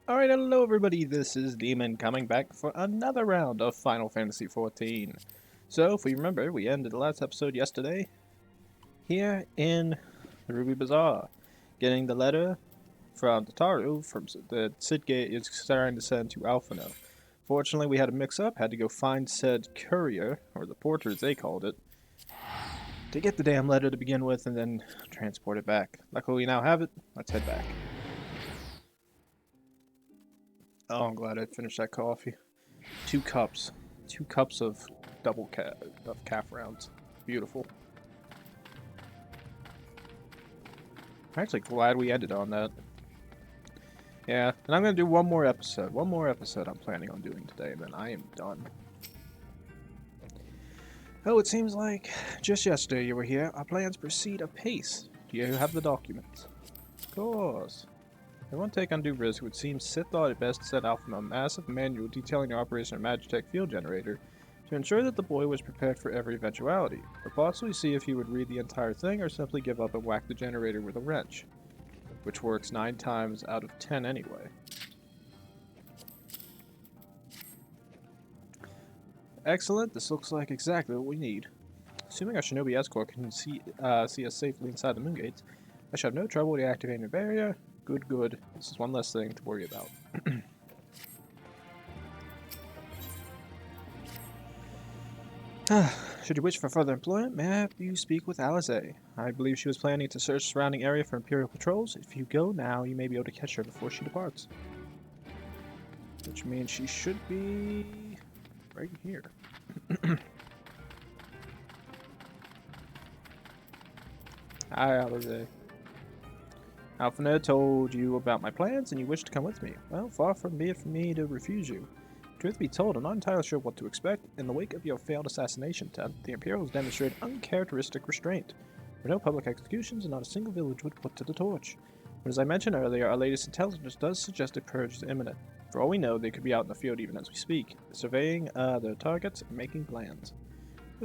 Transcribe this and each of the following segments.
Alright, hello everybody, this is Demon coming back for another round of Final Fantasy XIV. So, if we remember, we ended the last episode yesterday here in the Ruby Bazaar, getting the letter from Tataru from the Sidgate is starting to send to Alphino. Fortunately, we had a mix-up, had to go find said courier, or the porter as they called it, to get the damn letter to begin with and then transport it back. Luckily, we now have it. Let's head back. Oh, I'm glad I finished that coffee. 2 cups. 2 cups of calf rounds. Beautiful. I'm actually glad we ended on that. Yeah, and I'm gonna do one more episode. One more episode I'm planning on doing today, and then I am done. Oh, it seems like just yesterday you were here. Our plans proceed apace. Do you have the documents? Of course. It won't take undue risk. It would seem Sith thought it best to send Alpha a massive manual detailing the operation of Magitech field generator to ensure that the boy was prepared for every eventuality, or possibly see if he would read the entire thing or simply give up and whack the generator with a wrench, which works 9 times out of 10 anyway. Excellent, this looks like exactly what we need. Assuming our shinobi escort can see us safely inside the moon gates, I should have no trouble deactivating the barrier. Good, good. This is one less thing to worry about. Should you wish for further employment, may I have you speak with Alize? I believe she was planning to search the surrounding area for Imperial patrols. If you go now, you may be able to catch her before she departs. Which means she should be right here. Hi, Alize. Alphina told you about my plans and you wish to come with me. Well, far from be it for me to refuse you. Truth be told, I'm not entirely sure what to expect. In the wake of your failed assassination attempt, the Imperials demonstrated uncharacteristic restraint. There were no public executions and not a single village was put to the torch. But as I mentioned earlier, our latest intelligence does suggest a purge is imminent. For all we know, they could be out in the field even as we speak, surveying their targets and making plans.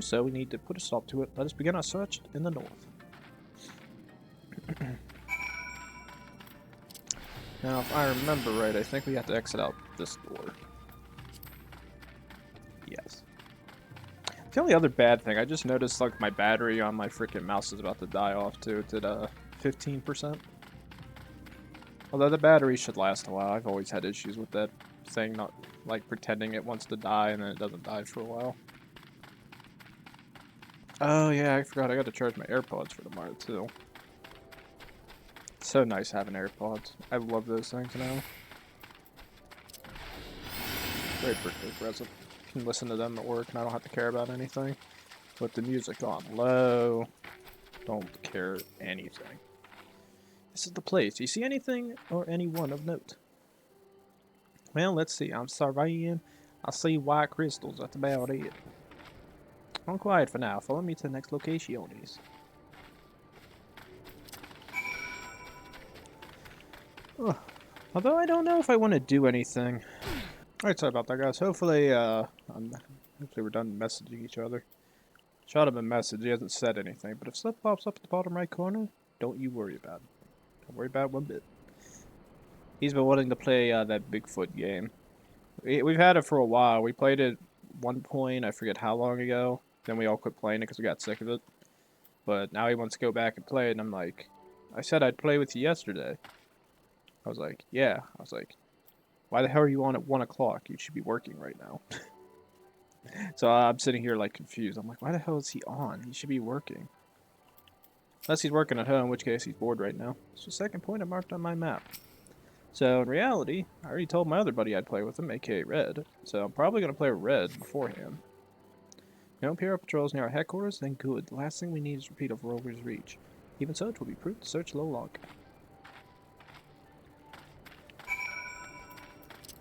So we need to put a stop to it. Let us begin our search in the north. Now, if I remember right, I think we have to exit out this door. Yes. The only other bad thing, I just noticed like my battery on my freaking mouse is about to die off too. It's at 15%. Although the battery should last a while. I've always had issues with that thing, not like pretending it wants to die and then it doesn't die for a while. Oh yeah, I forgot I got to charge my AirPods for tomorrow too. It's so nice having AirPods. I love those things now. Great birthday present. Can listen to them at work and I don't have to care about anything. Put the music on low. Don't care anything. This is the place. Do you see anything or anyone of note? Well, let's see. I'm surveying. I see white crystals. That's about it. I'm quiet for now. Follow me to the next locationes. Oh. Although I don't know if I want to do anything. Alright, sorry about that, guys. Hopefully we're done messaging each other. Shot him a message. He hasn't said anything, but if stuff pops up at the bottom right corner, don't you worry about it. Don't worry about it one bit. He's been wanting to play that Bigfoot game. We've had it for a while. We played it one point, I forget how long ago. Then we all quit playing it because we got sick of it. But now he wants to go back and play it, and I'm like, I said I'd play with you yesterday. I was like, yeah. I was like, why the hell are you on at 1 o'clock? You should be working right now. So I'm sitting here like confused. I'm like, why the hell is he on? He should be working. Unless he's working at home, in which case he's bored right now. It's the second point I marked on my map. So in reality, I already told my other buddy I'd play with him, aka Red. So I'm probably going to play Red beforehand. No Imperial patrols near our headquarters? Then good. The last thing we need is a repeat of Rover's Reach. Even so, it will be proof to search low log.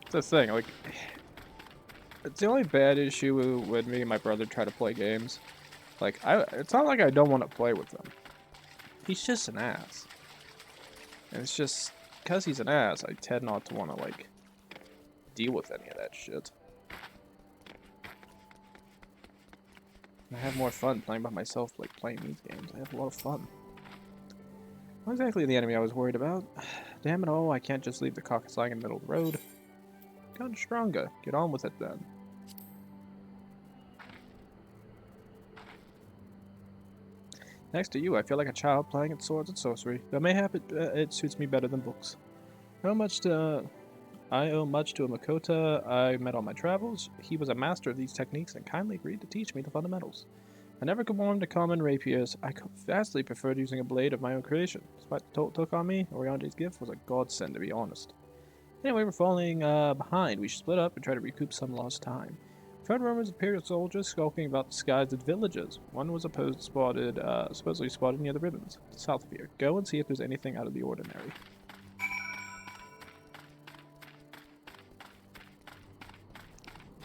That's the thing, like, it's the only bad issue when me and my brother try to play games. Like, it's not like I don't want to play with him. He's just an ass. And it's just, because he's an ass, I tend not to want to, like, deal with any of that shit. I have more fun playing by myself, like, playing these games. I have a lot of fun. Not exactly the enemy I was worried about. Damn it all, I can't just leave the caucus lying in the middle of the road. Gotten stronger. Get on with it then. Next to you, I feel like a child playing at swords and sorcery, though mayhap it suits me better than books. I owe much to a Makota I met on my travels. He was a master of these techniques and kindly agreed to teach me the fundamentals. I never conformed to common rapiers. I vastly preferred using a blade of my own creation. Despite the toll it took on me, Oriante's gift was a godsend, to be honest. Anyway, we're falling behind. We should split up and try to recoup some lost time. I've heard rumors of Imperial soldiers skulking about disguised villages. One was supposedly spotted near the ribbons, south of here. Go and see if there's anything out of the ordinary.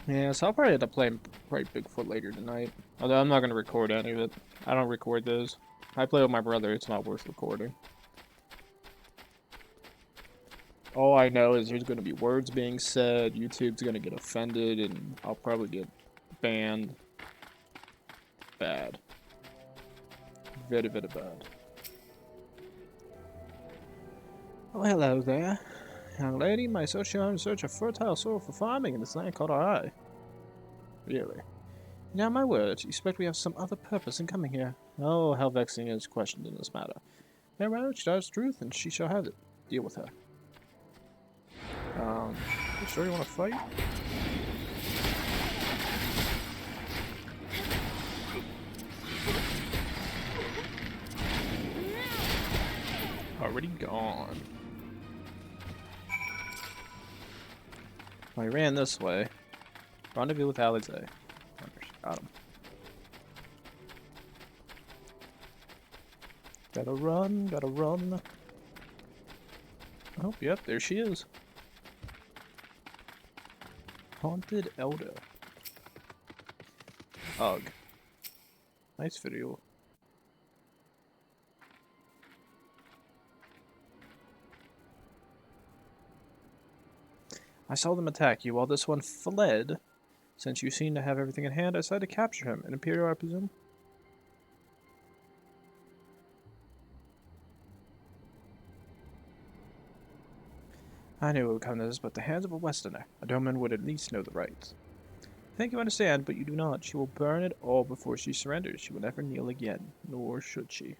Yeah, so I'll probably end up playing Bigfoot later tonight. Although I'm not going to record any of it. I don't record those. I play with my brother, it's not worth recording. All I know is there's going to be words being said, YouTube's going to get offended, and I'll probably get banned. Bad. Very, very bad. Oh, hello there. Young lady, my search in search of fertile soil for farming in this land called our eye. Really? Now, my word, you expect we have some other purpose in coming here? Oh, how vexing is questioned in this matter. Very well, she does truth, and she shall have it. Deal with her. You sure you want to fight? Already gone. Well, he ran this way. Rendezvous with Alizé. Got him. Gotta run, gotta run. Oh, yep, there she is. Haunted Elder. Ugh. Nice video. I saw them attack you while this one fled. Since you seem to have everything in hand, I decided to capture him. An Imperial, I presume? I knew it would come to this, but the hands of a Westerner. A Doman would at least know the rights. I think you understand, but you do not. She will burn it all before she surrenders. She will never kneel again, nor should she.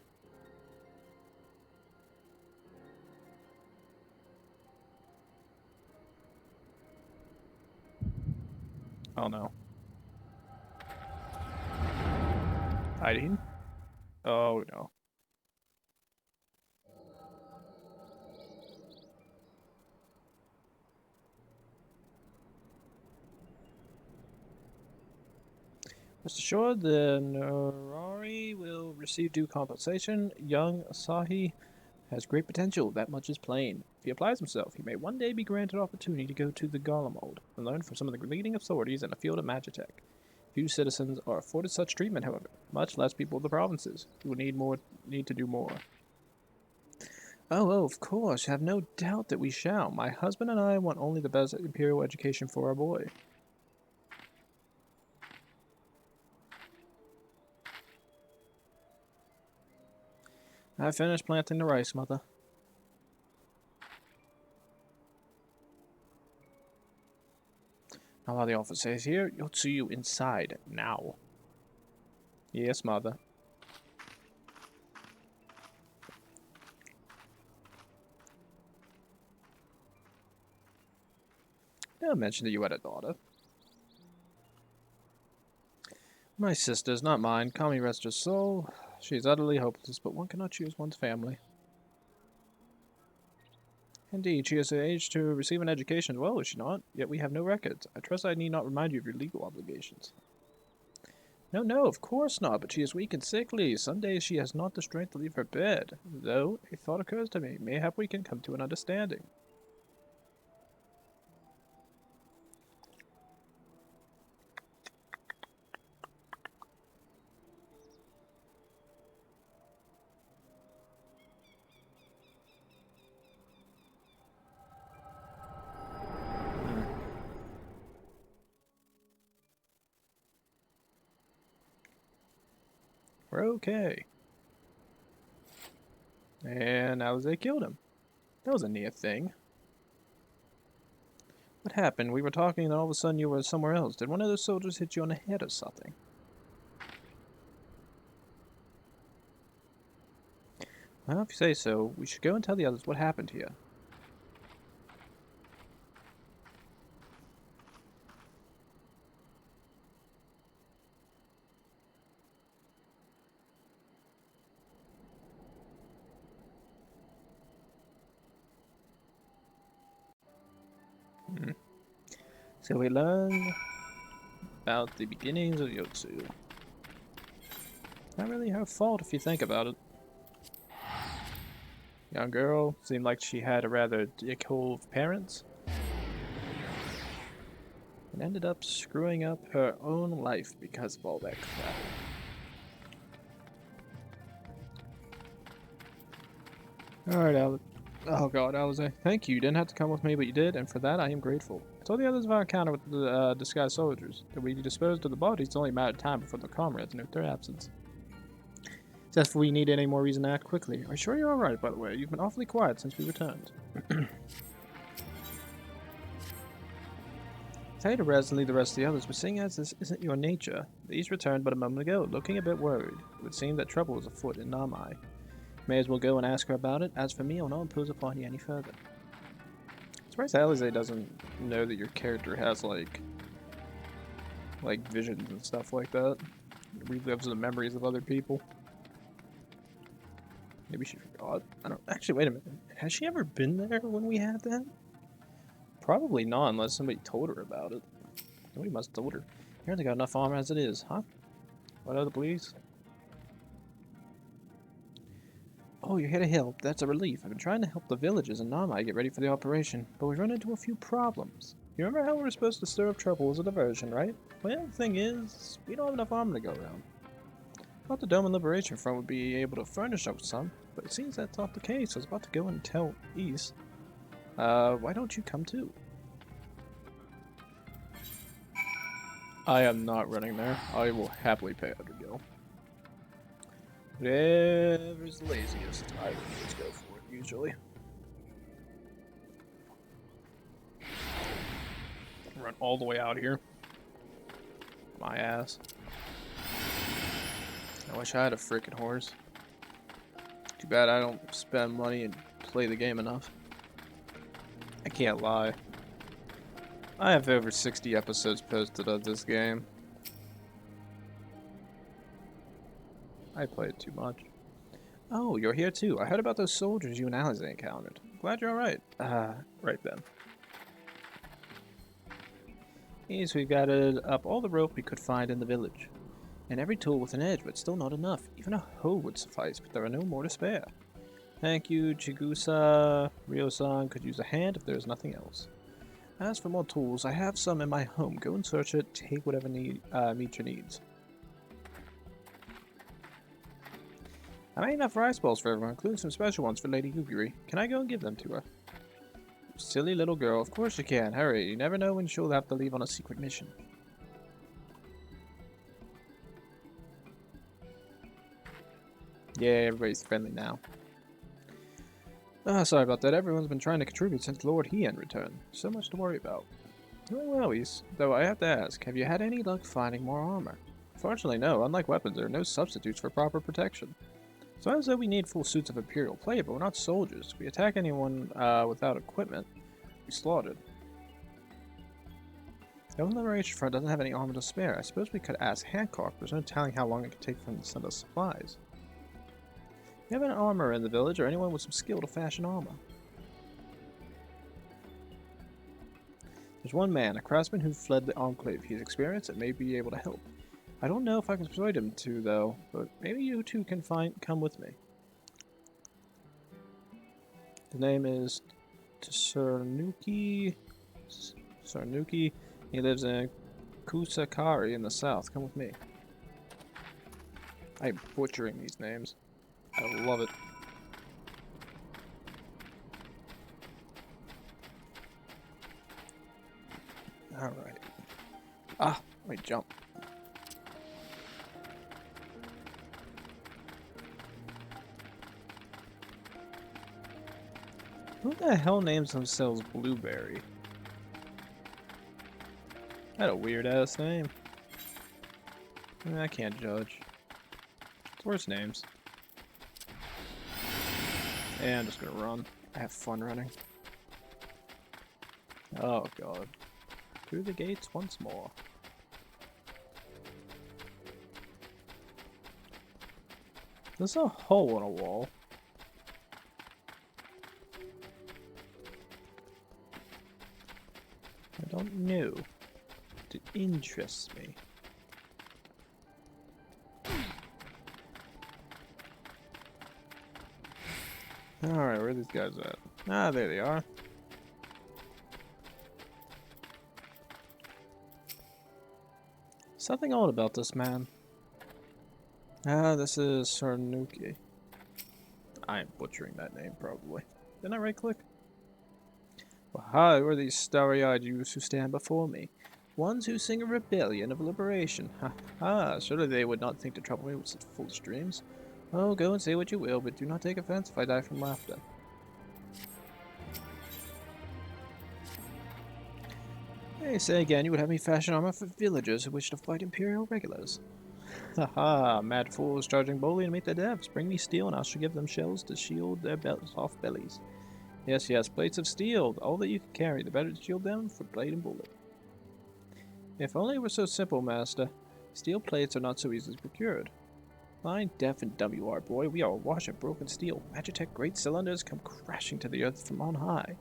Oh no. Hiding? Oh no. Rest assured, the Norari will receive due compensation. Young Asahi has great potential, that much is plain. If he applies himself, he may one day be granted opportunity to go to the Garlemald and learn from some of the leading authorities in the field of magitech. Few citizens are afforded such treatment, however, much less people of the provinces, who will need to do more. Oh, of course, have no doubt that we shall. My husband and I want only the best imperial education for our boy. I finished planting the rice, Mother. Now, while the officer is here, you'll see you inside now. Yes, Mother. I mentioned that you had a daughter. My sister's, not mine. Call me rest her soul. She is utterly hopeless, but one cannot choose one's family. Indeed, she is of age to receive an education as well, is she not? Yet we have no records. I trust I need not remind you of your legal obligations. No, of course not, but she is weak and sickly. Some days she has not the strength to leave her bed. Though, a thought occurs to me. Mayhap we can come to an understanding. We're okay. And Alize killed him. That was a near thing. What happened? We were talking and all of a sudden you were somewhere else. Did one of those soldiers hit you on the head or something? Well, if you say so, we should go and tell the others what happened here. So we learn about the beginnings of Eorzea. Not really her fault if you think about it. Young girl seemed like she had a rather dickhole of parents. And ended up screwing up her own life because of all that crap. Alright, Alice. Oh god, Alize. Thank you. You didn't have to come with me, but you did, and for that I am grateful. I told the others of our encounter with the disguised soldiers. That we disposed of the bodies, it's only a matter of time before the comrades note their absence. Just if we need any more reason to act quickly. Are you sure you're alright, by the way? You've been awfully quiet since we returned. Tell you to rest and leave the rest of the others, but seeing as this isn't your nature, these returned but a moment ago, looking a bit worried. It would seem that trouble is afoot in Namai. May as well go and ask her about it. As for me, I'll not impose upon you any further. I'm surprised Alize doesn't know that your character has like visions and stuff like that. It relives the memories of other people. Maybe she forgot. I don't actually. Wait a minute. Has she ever been there when we had that? Probably not, unless somebody told her about it. Somebody must have told her. You only got enough armor as it is, huh? What other please? Oh, you're here to help. That's a relief. I've been trying to help the villagers in Namai get ready for the operation, but we've run into a few problems. You remember how we were supposed to stir up trouble as a diversion, right? Well, the thing is, we don't have enough armor to go around. I thought the Dome and Liberation Front would be able to furnish us with some, but it seems that's not the case. I was about to go and tell East. Why don't you come too? I am not running there. I will happily pay her to go. Whatever's the laziest, I will just go for it, usually. Run all the way out here. My ass. I wish I had a frickin' horse. Too bad I don't spend money and play the game enough. I can't lie. I have over 60 episodes posted of this game. I play it too much. Oh, you're here too. I heard about those soldiers you and Alize encountered. Glad you're alright. Right then. Yes, we've gathered up all the rope we could find in the village. And every tool with an edge, but still not enough. Even a hoe would suffice, but there are no more to spare. Thank you, Chigusa. Ryo-san could use a hand if there is nothing else. As for more tools, I have some in my home. Go and search it. Take whatever meet your needs. I made enough rice balls for everyone, including some special ones for Lady Yugiri. Can I go and give them to her? Silly little girl. Of course you can. Hurry. You never know when she'll have to leave on a secret mission. Yeah, everybody's friendly now. Sorry about that. Everyone's been trying to contribute since Lord Hien returned. So much to worry about. Doing well, East. Though I have to ask, have you had any luck finding more armor? Fortunately, no. Unlike weapons, there are no substitutes for proper protection. It's not as though we need full suits of Imperial plate, but we're not soldiers. If we attack anyone without equipment, we're slaughtered. The Liberation Front doesn't have any armor to spare. I suppose we could ask Hancock. There's no telling how long it could take for him to send us supplies. You have an armorer in the village, or anyone with some skill to fashion armor? There's one man, a craftsman who fled the Enclave. He's experienced and may be able to help. I don't know if I can persuade him to, though, but maybe you two can come with me. His name is Tsurnuki. He lives in Kusakari in the south. Come with me. I'm butchering these names. I love it. Alright. Wait, jump. the hell names themselves Blueberry? That a weird ass name. I can't judge. It's worse names. And I'm just gonna run. I have fun running. Oh god. Through the gates once more. There's a hole in a wall. I don't know. It interests me. Alright, where are these guys at? Ah, there they are. Something odd about this man. Ah, this is Sarnuki. I'm butchering that name, probably. Didn't I right-click? Well, hi, who are these starry-eyed youths who stand before me? Ones who sing a rebellion of liberation. Ha ha, surely they would not think to trouble me with such foolish dreams. Oh, go and say what you will, but do not take offense if I die from laughter. Hey, say again, you would have me fashion armor for villagers who wish to fight Imperial regulars. Haha, mad fools charging boldly to meet their deaths. Bring me steel and I shall give them shells to shield their soft bellies. Yes, yes, plates of steel, all that you can carry, the better to shield them for blade and bullet. If only it were so simple, master. Steel plates are not so easily procured. Fine, deaf and dumb you are, boy. We are awash in broken steel. Magitech great cylinders come crashing to the earth from on high.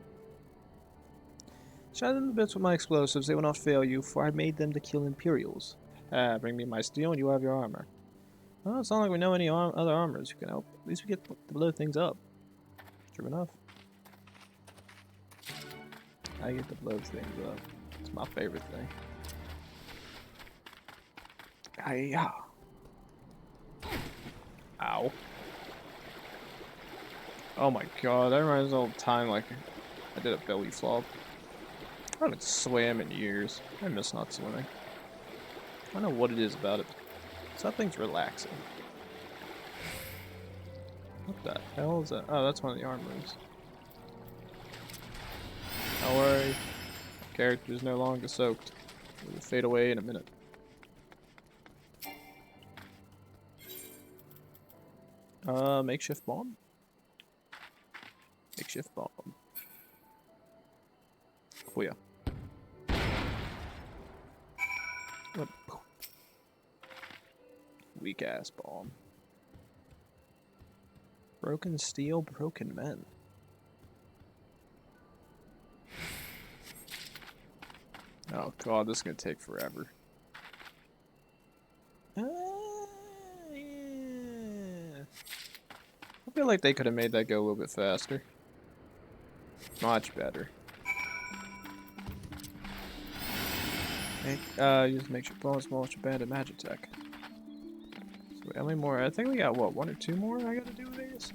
Shatter them to bits with my explosives, they will not fail you, for I made them to kill Imperials. Bring me my steel and you have your armor. Well, it's not like we know any other armors who can help. At least we get to blow things up. True enough. I get to blow things up. It's my favorite thing. Hiya. Ow. Oh my god, that reminds me of the time like I did a belly flop. I haven't swam in years. I miss not swimming. I don't know what it is about it. Something's relaxing. What the hell is that? Oh, that's one of the armors. Don't worry. Character's no longer soaked. It will fade away in a minute. Makeshift bomb? Makeshift bomb. Oh yeah. What? Weak ass bomb. Broken steel, broken men. Oh god, this is gonna take forever. Yeah. I feel like they could have made that go a little bit faster. Much better. Use makeshift bonus most abandoned Magitech. So how many more? I think we got what, 1 or 2 more I gotta do with these?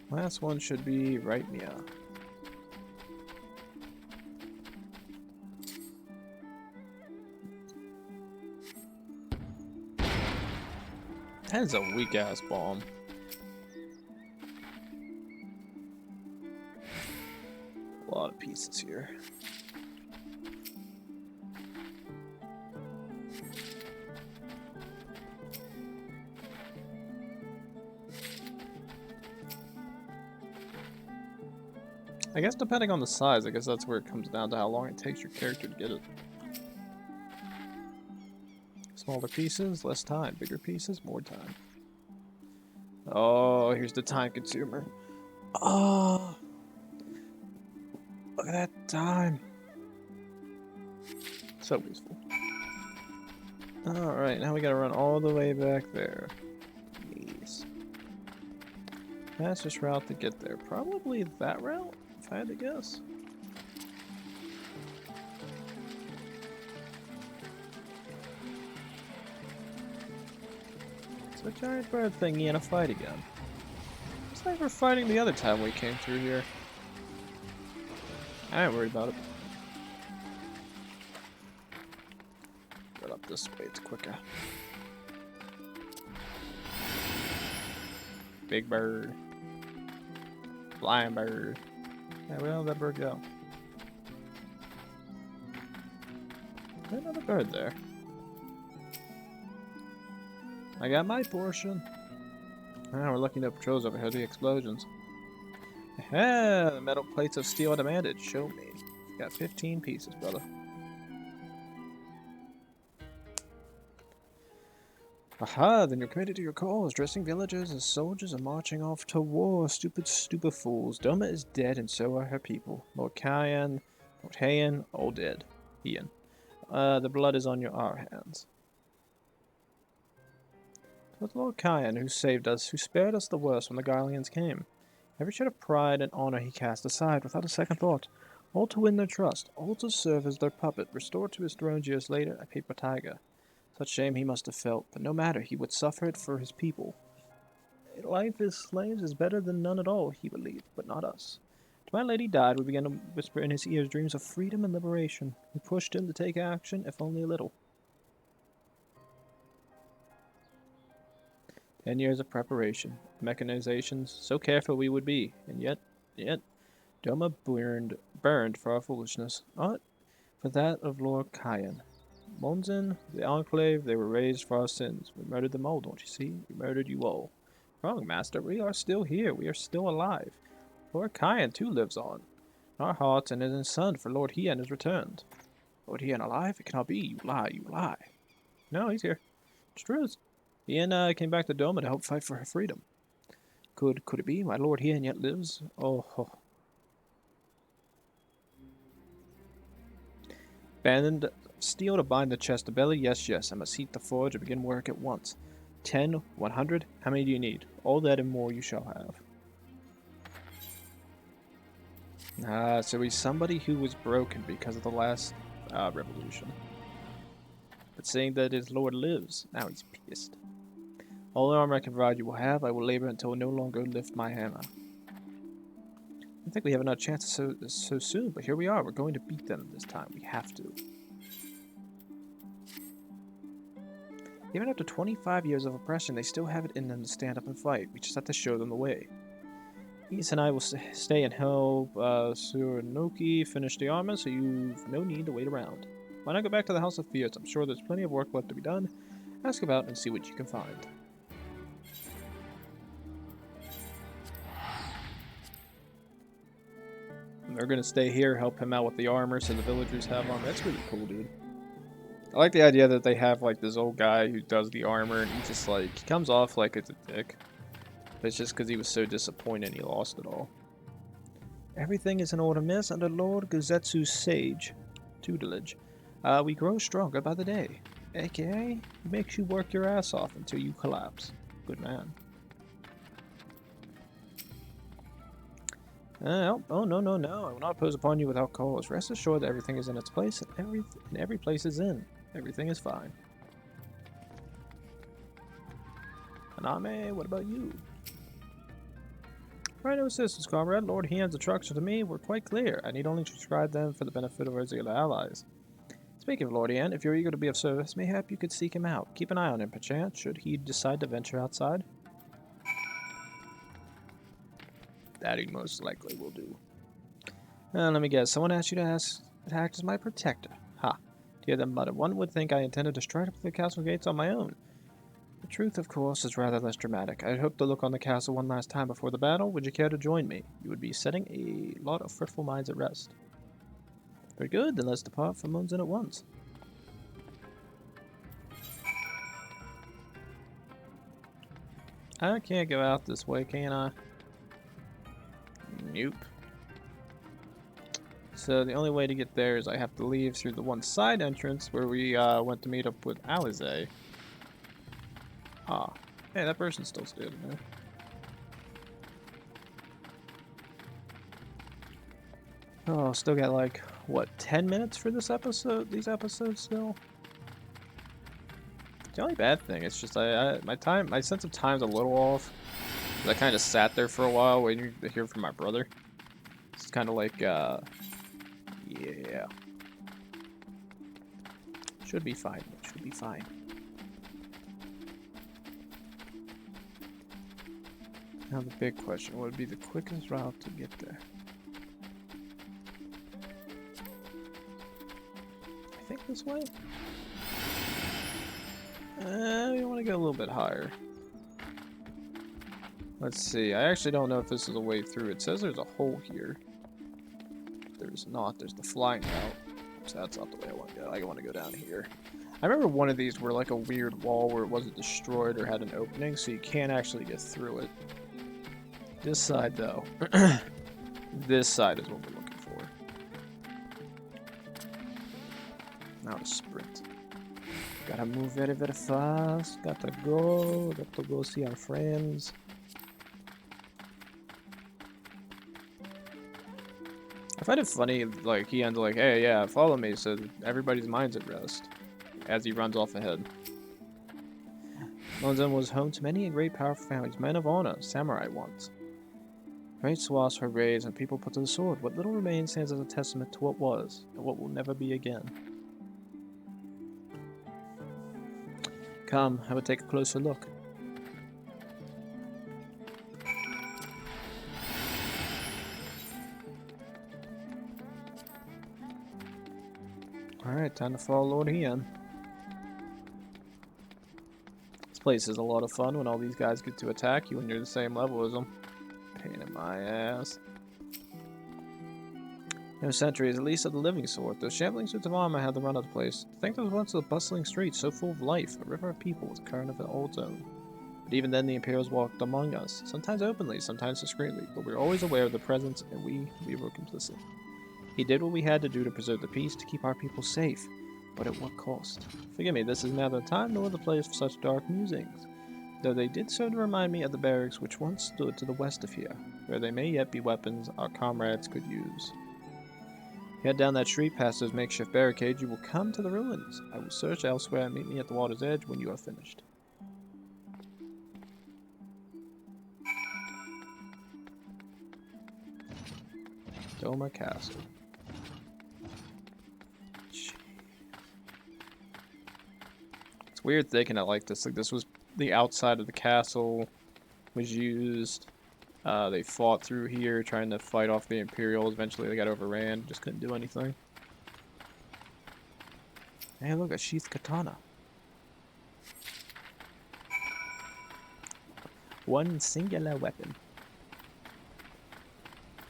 Last one should be right Mia. That is a weak ass bomb. A lot of pieces here. I guess depending on the size, I guess that's where it comes down to how long it takes your character to get it. Smaller pieces, less time. Bigger pieces, more time. Oh, here's the time consumer. Oh, look at that time. So peaceful. Alright, now we gotta run all the way back there. Jeez. Fastest route to get there. Probably that route, if I had to guess. It's a giant bird thingy in a fight again. It's like we're fighting the other time we came through here. I ain't worried about it. Get up this way, it's quicker. Big bird. Flying bird. Yeah, where did that bird go? There's another bird there. I got my portion. Now we're looking at patrols over here. The explosions. Ah, the metal plates of steel demanded. Show me. Got 15 pieces, brother. Aha, then you're committed to your cause, dressing villagers as soldiers and marching off to war. Stupid fools. Doma is dead, and so are her people. Lord Hayan, all dead. Ian. The blood is on our hands. It was Lord Kyan who saved us, who spared us the worst when the Garleans came. Every shred of pride and honor he cast aside without a second thought. All to win their trust, all to serve as their puppet, restored to his throne years later, a paper tiger. Such shame he must have felt, but no matter, he would suffer it for his people. Life as slaves is better than none at all, he believed, but not us. When my lady died, we began to whisper in his ears dreams of freedom and liberation. We pushed him to take action, if only a little. 10 years of preparation, mechanizations, so careful we would be, and yet, Doma burned for our foolishness, not for that of Lord Kyan. Monzin, the Enclave, they were raised for our sins. We murdered them all, don't you see? We murdered you all. Wrong, Master. We are still here. We are still alive. Lord Kyan, too, lives on. In our hearts and in his son, for Lord Hien has returned. Lord Hien alive? It cannot be. You lie, you lie. No, he's here. It's true. Hien came back to Doma to help fight for her freedom. Could it be? My Lord Hien yet lives? Oh. Abandoned steel to bind the chest to belly? Yes. I must heat the forge and begin work at once. 10, 100? How many do you need? All that and more you shall have. So he's somebody who was broken because of the last revolution. But saying that his lord lives, now he's pissed. All the armor I can provide you will have. I will labor until no longer lift my hammer. I don't think we have another chance so soon, but here we are. We're going to beat them this time. We have to. Even after 25 years of oppression, they still have it in them to stand up and fight. We just have to show them the way. Ys and I will stay and help Suranoki finish the armor, so you've no need to wait around. Why not go back to the House of Fears? I'm sure there's plenty of work left to be done. Ask about and see what you can find. And they're going to stay here, help him out with the armor, so the villagers have armor. That's really cool, dude. I like the idea that they have, like, this old guy who does the armor, and he just, like, he comes off like it's a dick. But it's just because he was so disappointed he lost it all. Everything is in order, miss, under Lord Gazetsu's sage tutelage. We grow stronger by the day. AKA, he makes you work your ass off until you collapse. Good man. Oh, no. I will not impose upon you without cause. Rest assured that everything is in its place, and every place is in. Everything is fine. Haname, what about you? Right, no assistance, comrade. Lord Hien's instructions to me were quite clear. I need only to describe them for the benefit of our Eorzea allies. Speaking of Lord Hien, if you're eager to be of service, mayhap you could seek him out. Keep an eye on him, perchance, should he decide to venture outside. That he most likely will do. Let me guess. Someone asked you to act as my protector. Ha. To hear them mutter, one would think I intended to strike up the castle gates on my own. The truth, of course, is rather less dramatic. I hoped to look on the castle one last time before the battle. Would you care to join me? You would be setting a lot of fretful minds at rest. Very good, then let's depart from Monzin at once. I can't go out this way, can I? Nope. So the only way to get there is I have to leave through the one side entrance where we went to meet up with Alize. Ah, hey, that person's still standing there. Oh, still got like, what, 10 minutes for this episode? These episodes still? The only bad thing is just my sense of time's a little off. I kind of sat there for a while waiting to hear from my brother. It's kind of like, yeah. Should be fine. Should be fine. Now the big question, what would be the quickest route to get there? I think this way? We want to go a little bit higher. Let's see, I actually don't know if this is a way through. It says there's a hole here. There's not, there's the flying route. So that's not the way I want to go. I want to go down here. I remember one of these were like a weird wall where it wasn't destroyed or had an opening, so you can't actually get through it. This side, though. This side is what we're looking for. Now to sprint. Gotta move very, very fast. Gotta go see our friends. I find it funny, like, he ends like, hey, yeah, follow me, so everybody's mind's at rest. As he runs off ahead. London was home to many great powerful families, men of honor, samurai once. Great swaths were razed and people put to the sword. What little remains stands as a testament to what was, and what will never be again. Come, I will take a closer look. Alright, time to follow Lord Hien. This place is a lot of fun when all these guys get to attack you when you're the same level as them. Pain in my ass. No sentries, at least of the living sort. Those shambling suits of armor had the run of the place. I think there was once a bustling street so full of life, a river of people with a current of its own. But even then the Imperials walked among us, sometimes openly, sometimes discreetly, but we were always aware of their presence, and we were complicit. He did what we had to do to preserve the peace, to keep our people safe, but at what cost? Forgive me, this is neither the time nor the place for such dark musings, though they did so to remind me of the barracks which once stood to the west of here, where there may yet be weapons our comrades could use. Head down that street past those makeshift barricades, you will come to the ruins. I will search elsewhere and meet me at the water's edge when you are finished. Doma Castle. Jeez. It's weird thinking it like this. Like this was the outside of the castle was used. They fought through here trying to fight off the Imperials. Eventually they got overran. Just couldn't do anything. Hey, look, a sheathed katana. One singular weapon.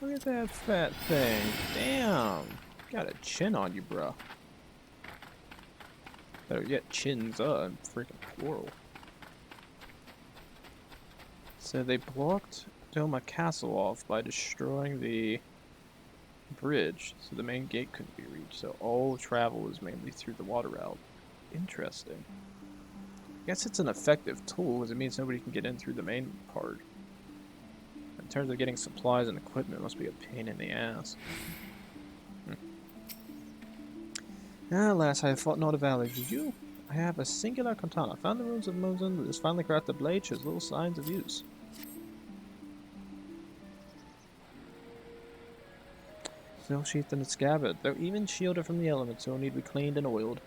Look at that fat thing. Damn. Got a chin on you, bro. Better yet, chins up. Freaking plural. So they blocked Doma Castle off by destroying the bridge, so the main gate couldn't be reached. So all travel is mainly through the water route. Interesting. I guess it's an effective tool, as it means nobody can get in through the main part. In terms of getting supplies and equipment, it must be a pain in the ass. Alas, I have fought not a valley. Did you? I have a singular katana. Found the ruins of Mozen that has finally cracked the blade, shows little signs of use. Still sheathed in its scabbard, though even shielded from the elements, so it need be cleaned and oiled.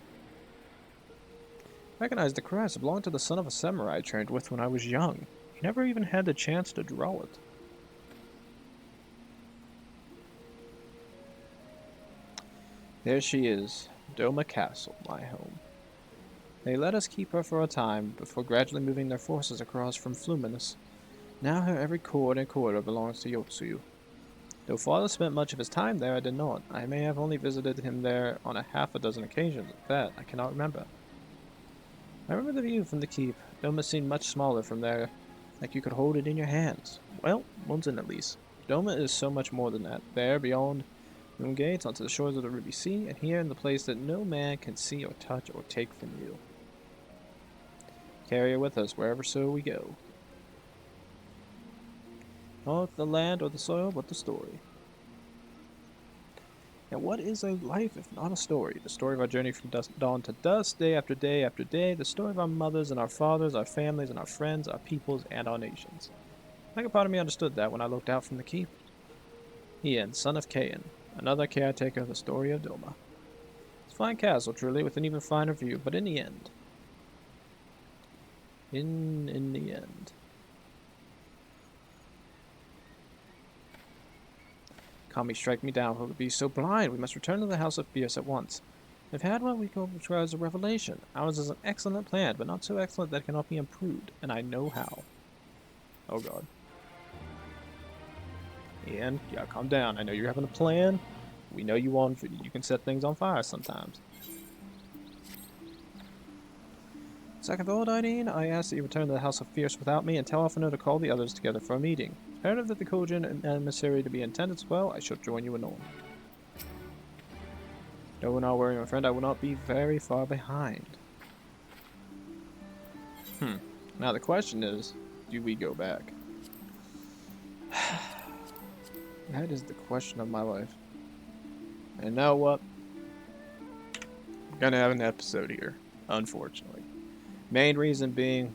Recognized the crest. It belonged to the son of a samurai I trained with when I was young. He never even had the chance to draw it. There she is, Doma Castle, my home. They let us keep her for a time, before gradually moving their forces across from Fluminus. Now her every cord and corridor belongs to Yotsuyu. Though father spent much of his time there, I did not. I may have only visited him there on a half a dozen occasions. At that, I cannot remember. I remember the view from the keep. Doma seemed much smaller from there, like you could hold it in your hands. Well, Mozen at least. Doma is so much more than that. There, beyond Moon Gates, onto the shores of the Ruby Sea, and here in the place that no man can see or touch or take from you. Carry her with us wherever so we go. Not the land or the soil, but the story. And what is a life if not a story? The story of our journey from dawn to dusk, day after day after day. The story of our mothers and our fathers, our families and our friends, our peoples and our nations. I think a part of me understood that when I looked out from the keep. Hien, son of Kain, another caretaker of the story of Doma. It's a fine castle, truly, with an even finer view, but in the end. In the end. Kami strike me down for be so blind. We must return to the House of Fierce at once. We've had what we call as a revelation. Ours is an excellent plan, but not so excellent that it cannot be improved, and I know how. Oh god. Ian, yeah, calm down. I know you're having a plan. We know you can set things on fire sometimes. Second thought, Eileen, I ask that you return to the House of Fierce without me and tell Alphino to call the others together for a meeting. Imperative that the Kojin and emissary to be intended as well, I shall join you anon. No, not worry, my friend, I will not be very far behind. Now the question is, do we go back? That is the question of my life. And now what? I'm gonna have an episode here, unfortunately. Main reason being,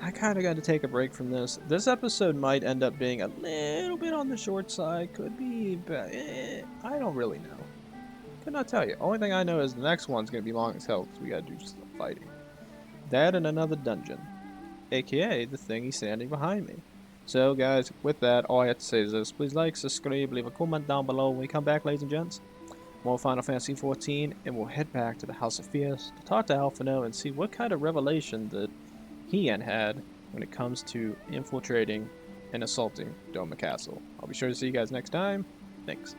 I kind of got to take a break from this. This episode might end up being a little bit on the short side. Could be, but I don't really know. Could not tell you. Only thing I know is the next one's going to be long as hell because we got to do some fighting. That and another dungeon. AKA the thingy standing behind me. So guys, with that, all I have to say is this. Please like, subscribe, leave a comment down below. When we come back, ladies and gents, more Final Fantasy XIV, and we'll head back to the House of Fierce to talk to Alphino and see what kind of revelation that Ian had when it comes to infiltrating and assaulting Doma Castle. I'll be sure to see you guys next time. Thanks.